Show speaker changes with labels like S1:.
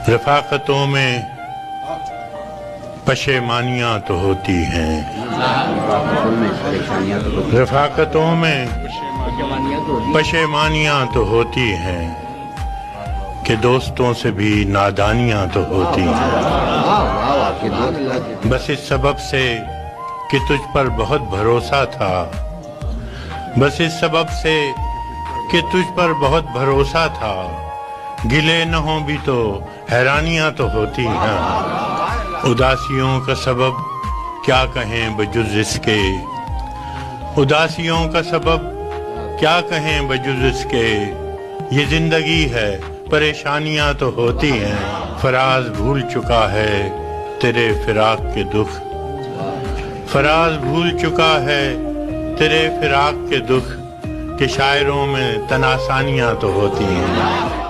S1: رفاقتوں میں پشیمانیاں تو ہوتی ہیں، رفاقتوں میں پشیمانیاں تو ہوتی ہیں کہ دوستوں سے بھی نادانیاں تو ہوتی ہیں۔ بس اس سبب سے کہ تجھ پر بہت بھروسہ تھا، بس اس سبب سے کہ تجھ پر بہت بھروسہ تھا، گلے نہ ہوں بھی تو حیرانیاں تو ہوتی ہیں۔ اداسیوں کا سبب کیا کہیں بجز اس کے، اداسیوں کا سبب کیا کہیں بجز اس کے، یہ زندگی ہے پریشانیاں تو ہوتی ہیں۔ فراز بھول چکا ہے تیرے فراق کے دکھ، فراز بھول چکا ہے تیرے فراق کے دکھ، کہ شاعروں میں تناسانیاں تو ہوتی ہیں۔